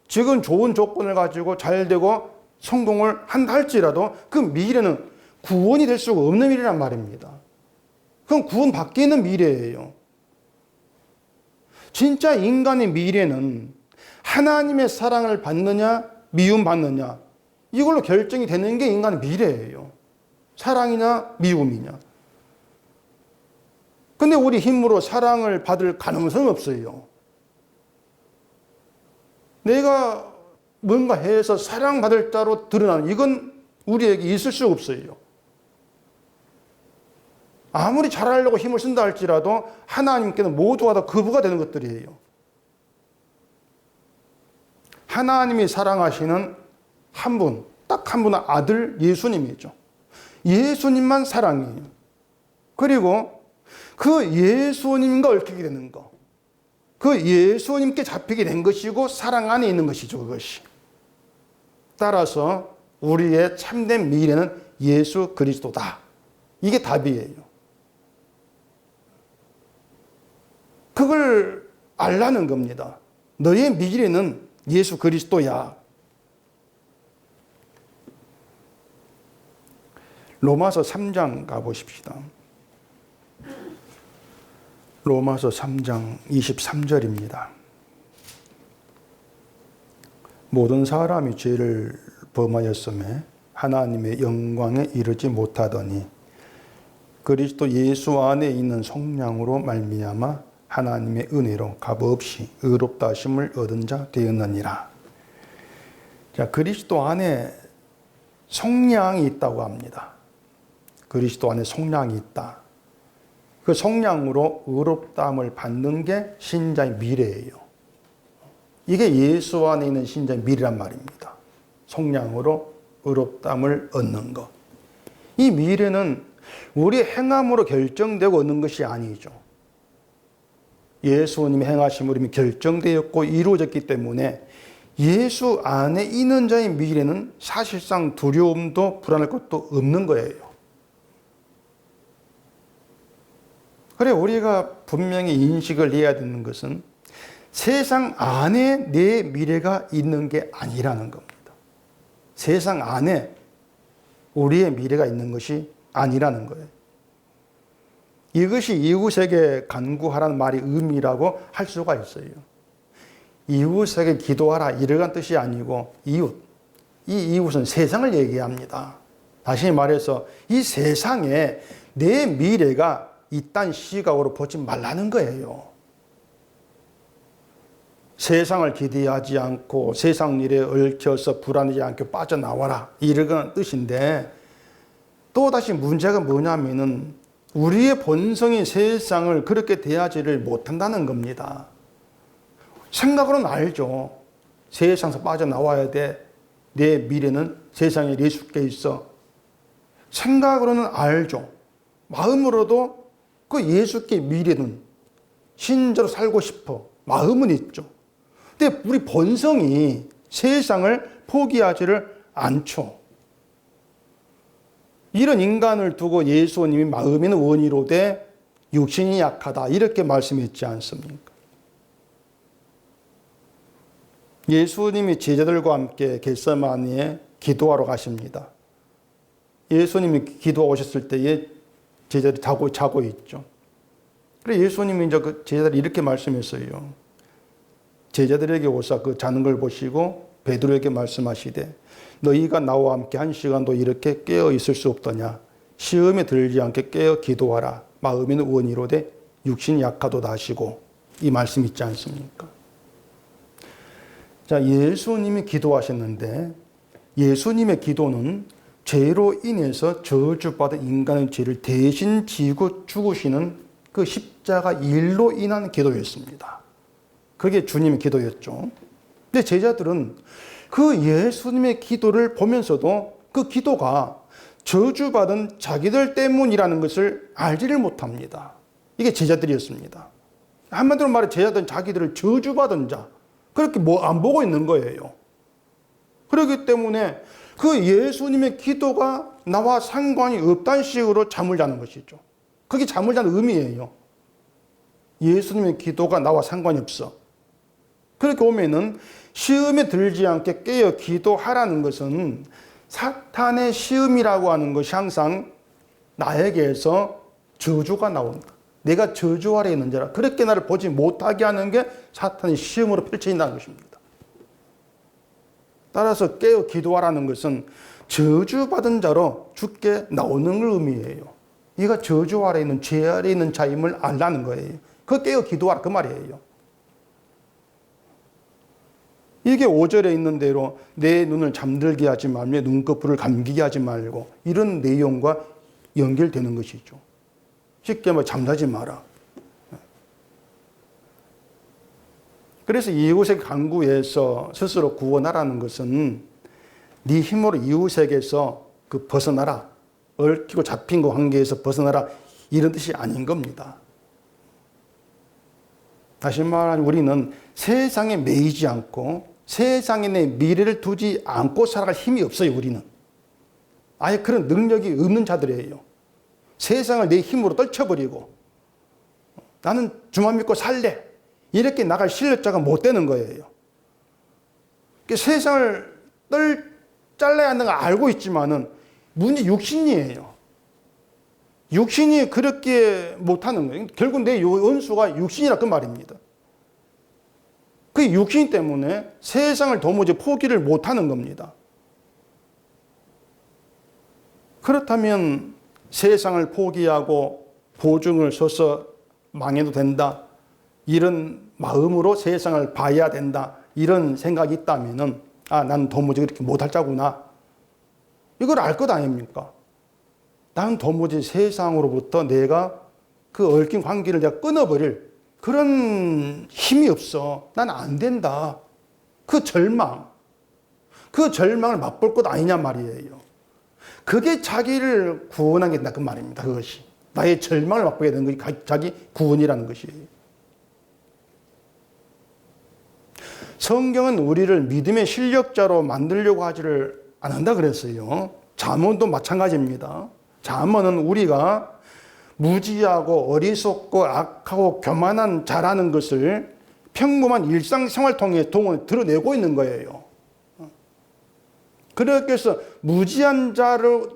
지금 좋은 조건을 가지고 잘되고 성공을 한다 할지라도 그 미래는 구원이 될 수가 없는 미래란 말입니다. 그건 구원 밖에 있는 미래예요. 진짜 인간의 미래는 하나님의 사랑을 받느냐 미움 받느냐 이걸로 결정이 되는 게 인간의 미래예요. 사랑이냐 미움이냐. 근데 우리 힘으로 사랑을 받을 가능성은 없어요. 내가 뭔가 해서 사랑받을 자로 드러나는 이건 우리에게 있을 수 없어요. 아무리 잘하려고 힘을 쓴다 할지라도 하나님께는 모두가 다 거부가 되는 것들이에요. 하나님이 사랑하시는 한 분, 딱 한 분의 아들 예수님이죠. 예수님만 사랑해요. 그리고 그 예수님과 얽히게 되는 것, 그 예수님께 잡히게 된 것이고 사랑 안에 있는 것이죠. 그것이. 따라서 우리의 참된 미래는 예수 그리스도다. 이게 답이에요. 그걸 알라는 겁니다. 너의 미래는 예수 그리스도야. 로마서 3장 가보십시다. 로마서 3장 23절입니다. 모든 사람이 죄를 범하였음에 하나님의 영광에 이르지 못하더니 그리스도 예수 안에 있는 성령으로 말미암아 하나님의 은혜로 값없이 의롭다 하심을 얻은 자 되었느니라. 자, 그리스도 안에 성량이 있다고 합니다. 그리스도 안에 성량이 있다. 그 성량으로 의롭다함을 받는 게 신자의 미래예요. 이게 예수 안에 있는 신자의 미래란 말입니다. 속량으로 의롭다함을 얻는 것. 이 미래는 우리의 행함으로 결정되고 얻는 것이 아니죠. 예수님의 행하심으로 이미 결정되었고 이루어졌기 때문에 예수 안에 있는 자의 미래는 사실상 두려움도 불안할 것도 없는 거예요. 그래, 우리가 분명히 인식을 해야 되는 것은 세상 안에 내 미래가 있는 게 아니라는 겁니다. 세상 안에 우리의 미래가 있는 것이 아니라는 거예요. 이것이 이웃에게 간구하라는 말의 의미라고 할 수가 있어요. 이웃에게 기도하라 이러한 뜻이 아니고 이 이웃은 세상을 얘기합니다. 다시 말해서 이 세상에 내 미래가 이딴 시각으로 보지 말라는 거예요. 세상을 기대하지 않고 세상 일에 얽혀서 불안하지 않게 빠져나와라 이런 뜻인데, 또다시 문제가 뭐냐면은 우리의 본성이 세상을 그렇게 대하지를 못한다는 겁니다. 생각으로는 알죠. 세상에서 빠져나와야 돼. 내 미래는 세상에 예수께 있어. 생각으로는 알죠. 마음으로도 그 예수께 미래는 신자로 살고 싶어. 마음은 있죠. 근데 우리 본성이 세상을 포기하지를 않죠. 이런 인간을 두고 예수님이 마음에는 원이로되 육신이 약하다 이렇게 말씀했지 않습니까? 예수님이 제자들과 함께 겟세마니에 기도하러 가십니다. 예수님이 기도하고 오셨을 때에 제자들이 자고 있죠. 그래서 예수님이 이제 그 제자들이 이렇게 말씀했어요. 제자들에게 오사 그 자는 걸 보시고 베드로에게 말씀하시되 너희가 나와 함께 한 시간도 이렇게 깨어 있을 수 없더냐. 시험에 들지 않게 깨어 기도하라. 마음에는 원이로되 육신이 약하도다 하시고, 이 말씀 있지 않습니까? 자, 예수님이 기도하셨는데 예수님의 기도는 죄로 인해서 저주받은 인간의 죄를 대신 지고 죽으시는 그 십자가 일로 인한 기도였습니다. 그게 주님의 기도였죠. 근데 제자들은 그 예수님의 기도를 보면서도 그 기도가 저주받은 자기들 때문이라는 것을 알지를 못합니다. 이게 제자들이었습니다. 한마디로 말해 제자들은 자기들을 저주받은 자, 그렇게 안 보고 있는 거예요. 그렇기 때문에 그 예수님의 기도가 나와 상관이 없다는 식으로 잠을 자는 것이죠. 그게 잠을 자는 의미예요. 예수님의 기도가 나와 상관이 없어. 그렇게 보면은 시험에 들지 않게 깨어 기도하라는 것은 사탄의 시험이라고 하는 것이 항상 나에게서 저주가 나온다. 내가 저주 아래에 있는 자라. 그렇게 나를 보지 못하게 하는 게 사탄의 시험으로 펼쳐진다는 것입니다. 따라서 깨어 기도하라는 것은 저주받은 자로 죽게 나오는 걸 의미해요. 네가 저주 아래에 있는 죄 아래에 있는 자임을 알라는 거예요. 그 깨어 기도하라 그 말이에요. 이게 5절에 있는 대로 내 눈을 잠들게 하지 말며 눈꺼풀을 감기게 하지 말고, 이런 내용과 연결되는 것이죠. 쉽게 말해 잠자지 마라. 그래서 이웃에게 간구해서 스스로 구원하라는 것은 네 힘으로 이웃에게서 벗어나라. 얽히고 잡힌 그 관계에서 벗어나라. 이런 뜻이 아닌 겁니다. 다시 말하면 우리는 세상에 매이지 않고 세상에 내 미래를 두지 않고 살아갈 힘이 없어요. 우리는 아예 그런 능력이 없는 자들이에요. 세상을 내 힘으로 떨쳐버리고 나는 주만 믿고 살래 이렇게 나갈 실력자가 못 되는 거예요. 세상을 잘라야 하는 걸 알고 있지만은 문제 육신이에요. 육신이 그렇게 못하는 거예요. 결국 내 원수가 육신이라 그 말입니다. 그 육신 때문에 세상을 도무지 포기를 못하는 겁니다. 그렇다면 세상을 포기하고 보증을 서서 망해도 된다. 이런 마음으로 세상을 봐야 된다. 이런 생각이 있다면은 난 도무지 그렇게 못할 자구나. 이걸 알 것 아닙니까? 나는 도무지 세상으로부터 내가 그 얽힌 관계를 내가 끊어버릴 그런 힘이 없어. 난 안 된다. 그 절망을 맛볼 것 아니냐 말이에요. 그게 자기를 구원하겠다 그 말입니다. 그것이 나의 절망을 맛보게 되는 것이 자기 구원이라는 것이에요. 성경은 우리를 믿음의 실력자로 만들려고 하지를 않는다 그랬어요. 잠언도 마찬가지입니다. 잠언은 우리가 무지하고 어리석고 악하고 교만한 자라는 것을 평범한 일상생활 통해 드러내고 있는 거예요. 그래서 무지한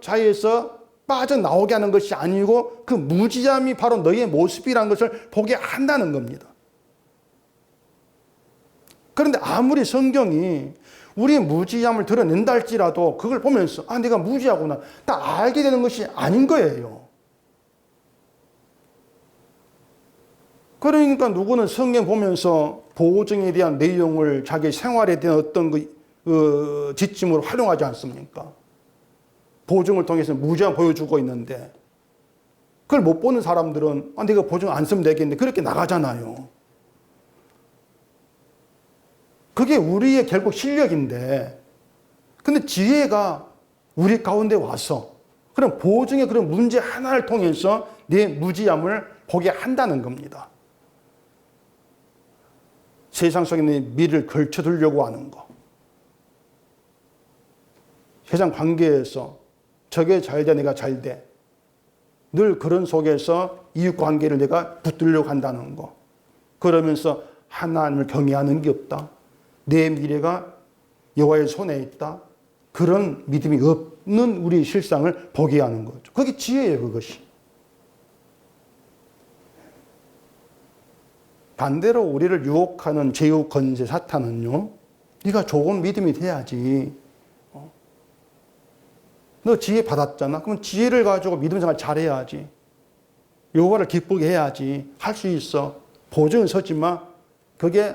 자에서 빠져나오게 하는 것이 아니고 그 무지함이 바로 너의 모습이라는 것을 보게 한다는 겁니다. 그런데 아무리 성경이 우리의 무지함을 드러낸다 할지라도 그걸 보면서 내가 무지하구나 다 알게 되는 것이 아닌 거예요. 그러니까 누구는 성경 보면서 보증에 대한 내용을 자기 생활에 대한 어떤 지침으로 활용하지 않습니까? 보증을 통해서 무지함 보여주고 있는데 그걸 못 보는 사람들은 내가 보증 안 쓰면 되겠네 그렇게 나가잖아요. 그게 우리의 결국 실력인데 근데 지혜가 우리 가운데 와서 그런 보증의 그런 문제 하나를 통해서 내 무지함을 보게 한다는 겁니다. 세상 속에 내 미를 걸쳐두려고 하는 거. 세상 관계에서 저게 잘 돼, 내가 잘 돼. 늘 그런 속에서 이웃 관계를 내가 붙들려고 한다는 거. 그러면서 하나님을 경외하는 게 없다. 내 미래가 여호와의 손에 있다. 그런 믿음이 없는 우리 실상을 보게 하는 거죠. 그게 지혜예요, 그것이. 반대로 우리를 유혹하는 제국 권세 사탄은요. 네가 좋은 믿음이 돼야지. 너 지혜 받았잖아. 그럼 지혜를 가지고 믿음 생활 잘해야지. 여호와를 기쁘게 해야지. 할 수 있어. 보증은 서지 마. 그게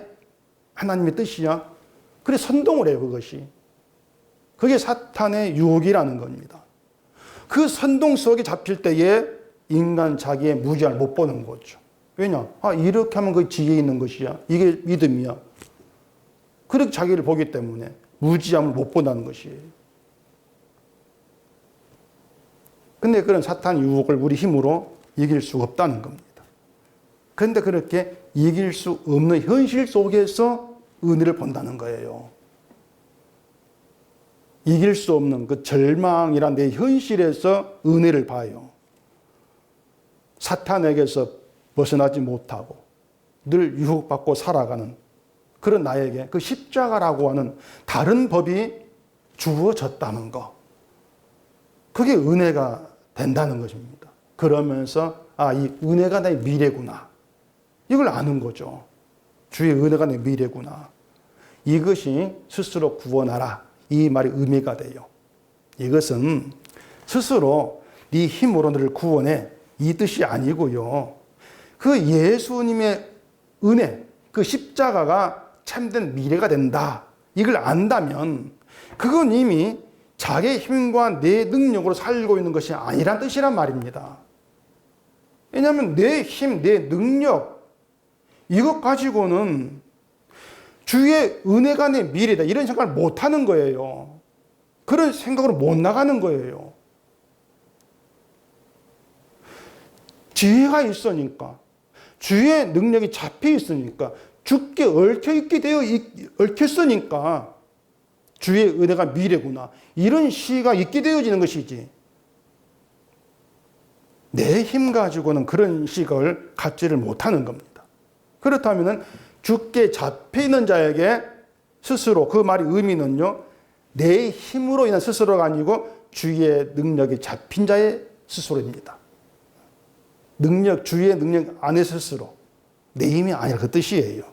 하나님의 뜻이야. 그래 선동을 해요. 그것이. 그게 사탄의 유혹이라는 겁니다. 그 선동 속에 잡힐 때에 인간 자기의 무지함을 못 보는 거죠. 왜냐? 이렇게 하면 그게 지혜 있는 것이야. 이게 믿음이야. 그렇게 자기를 보기 때문에 무지함을 못 본다는 것이에요. 근데 그런 사탄 유혹을 우리 힘으로 이길 수 없다는 겁니다. 그런데 그렇게 이길 수 없는 현실 속에서 은혜를 본다는 거예요. 이길 수 없는 그 절망이란 내 현실에서 은혜를 봐요. 사탄에게서 벗어나지 못하고 늘 유혹받고 살아가는 그런 나에게 그 십자가라고 하는 다른 법이 주어졌다는 거. 그게 은혜가 된다는 것입니다. 그러면서 이 은혜가 나의 미래구나. 이걸 아는 거죠. 주의 은혜가 내 미래구나. 이것이 스스로 구원하라. 이 말이 의미가 돼요. 이것은 스스로 네 힘으로 너를 구원해. 이 뜻이 아니고요. 그 예수님의 은혜, 그 십자가가 참된 미래가 된다. 이걸 안다면 그건 이미 자기의 힘과 내 능력으로 살고 있는 것이 아니란 뜻이란 말입니다. 왜냐하면 내 힘, 내 능력 이것 가지고는 주의 은혜가 내 미래다 이런 생각을 못하는 거예요. 그런 생각으로 못 나가는 거예요. 지혜가 있으니까 주의 능력이 잡혀 있으니까 주께 얽혔으니까 주의 은혜가 미래구나. 이런 시가 있게 되어지는 것이지. 내 힘 가지고는 그런 시각을 갖지를 못하는 겁니다. 그렇다면 주께 잡혀있는 자에게 스스로 그 말의 의미는요. 내 힘으로 인한 스스로가 아니고 주의 능력이 잡힌 자의 스스로입니다. 주의 능력 안에 스스로. 내 힘이 아니라 그 뜻이에요.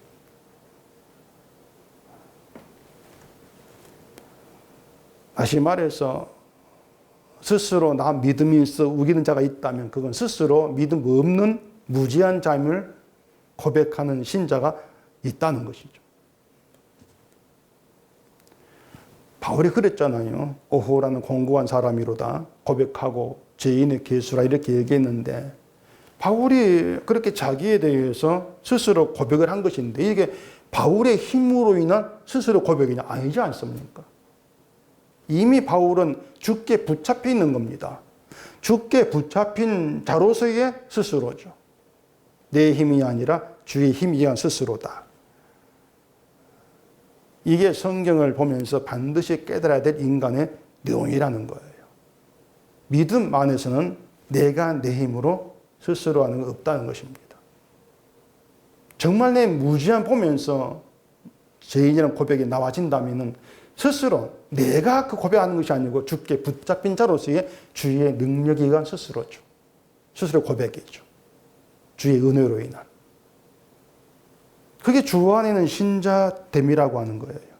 다시 말해서 스스로 나 믿음이 있어 우기는 자가 있다면 그건 스스로 믿음 없는 무지한 자임을 고백하는 신자가 있다는 것이죠. 바울이 그랬잖아요. 오호라는 공고한 사람이로다 고백하고 죄인의 개수라 이렇게 얘기했는데 바울이 그렇게 자기에 대해서 스스로 고백을 한 것인데 이게 바울의 힘으로 인한 스스로 고백이냐? 아니지 않습니까? 이미 바울은 주께 붙잡혀 있는 겁니다. 주께 붙잡힌 자로서의 스스로죠. 내 힘이 아니라 주의 힘이 의한 스스로다. 이게 성경을 보면서 반드시 깨달아야 될 인간의 내용이라는 거예요. 믿음 안에서는 내가 내 힘으로 스스로 하는 거 없다는 것입니다. 정말 내 무지한 보면서 죄인이라는 고백이 나와진다면 스스로 내가 그 고백하는 것이 아니고 주께 붙잡힌 자로서의 주의 능력이 의한 스스로죠. 스스로 고백이죠. 주의 은혜로 인한. 그게 주 안에는 신자됨이라고 하는 거예요.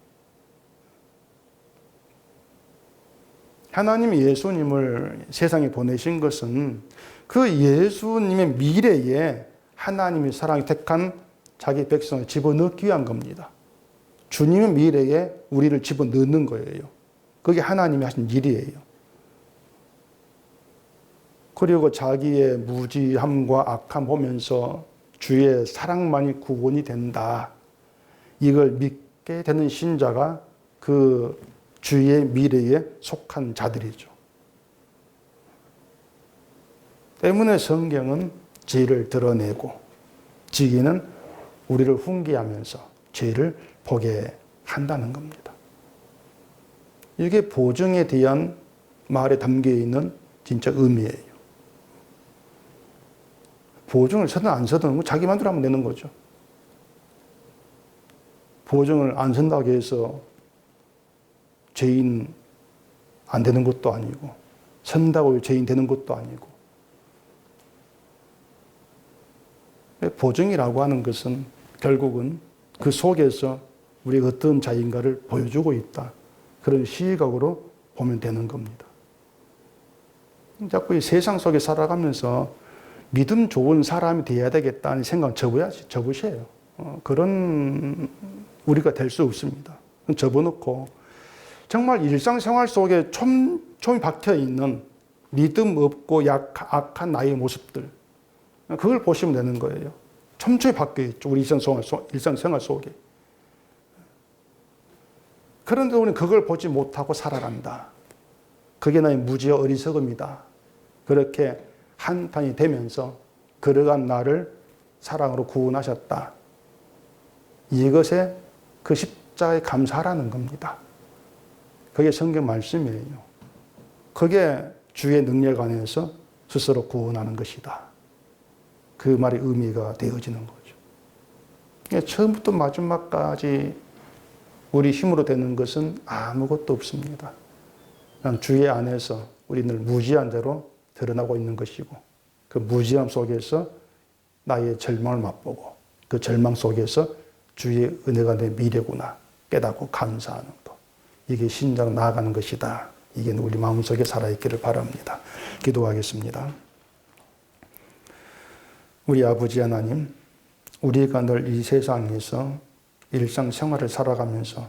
하나님이 예수님을 세상에 보내신 것은 그 예수님의 미래에 하나님의 사랑이 택한 자기 백성을 집어넣기 위한 겁니다. 주님의 미래에 우리를 집어넣는 거예요. 그게 하나님이 하신 일이에요. 그리고 자기의 무지함과 악함 보면서 주의 사랑만이 구원이 된다. 이걸 믿게 되는 신자가 그 주의 미래에 속한 자들이죠. 때문에 성경은 죄를 드러내고 지기는 우리를 훈계하면서 죄를 보게 한다는 겁니다. 이게 보증에 대한 말에 담겨 있는 진짜 의미예요. 보증을 서든 안 서든 자기 마음대로 하면 되는 거죠. 보증을 안 선다고 해서 죄인 안 되는 것도 아니고 선다고 죄인 되는 것도 아니고 보증이라고 하는 것은 결국은 그 속에서 우리가 어떤 자인가를 보여주고 있다. 그런 시각으로 보면 되는 겁니다. 자꾸 이 세상 속에 살아가면서 믿음 좋은 사람이 되어야 되겠다는 생각은 접으셔요. 그런 우리가 될 수 없습니다. 접어놓고 정말 일상생활 속에 촘촘히 박혀있는 믿음 없고 악한 나의 모습들 그걸 보시면 되는 거예요. 촘촘히 박혀있죠. 우리 일상생활 속에. 그런데 우리는 그걸 보지 못하고 살아간다. 그게 나의 무지와 어리석음이다. 그렇게 한탄이 되면서 걸어간 나를 사랑으로 구원하셨다. 이것에 그 십자가에 감사하라는 겁니다. 그게 성경 말씀이에요. 그게 주의 능력 안에서 스스로 구원하는 것이다. 그 말의 의미가 되어지는 거죠. 처음부터 마지막까지 우리 힘으로 되는 것은 아무것도 없습니다. 그냥 주의 안에서 우리는 무지한 대로 드러나고 있는 것이고 그 무지함 속에서 나의 절망을 맛보고 그 절망 속에서 주의 은혜가 내 미래구나 깨닫고 감사하는 것. 이게 신장 나아가는 것이다. 이게 우리 마음속에 살아있기를 바랍니다. 기도하겠습니다. 우리 아버지 하나님, 우리가 늘 이 세상에서 일상생활을 살아가면서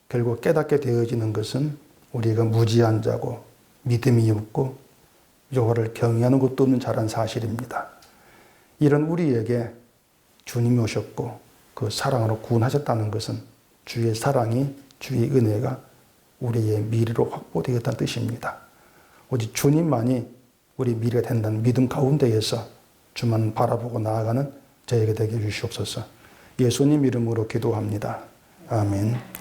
결국 깨닫게 되어지는 것은 우리가 무지한 자고 믿음이 없고 여호와를 경외하는 것도 없는 자란 사실입니다. 이런 우리에게 주님이 오셨고 그 사랑으로 구원하셨다는 것은 주의 사랑이 주의 은혜가 우리의 미래로 확보되었다는 뜻입니다. 오직 주님만이 우리 미래가 된다는 믿음 가운데에서 주만 바라보고 나아가는 저에게 되게 해주시옵소서. 예수님 이름으로 기도합니다. 아멘.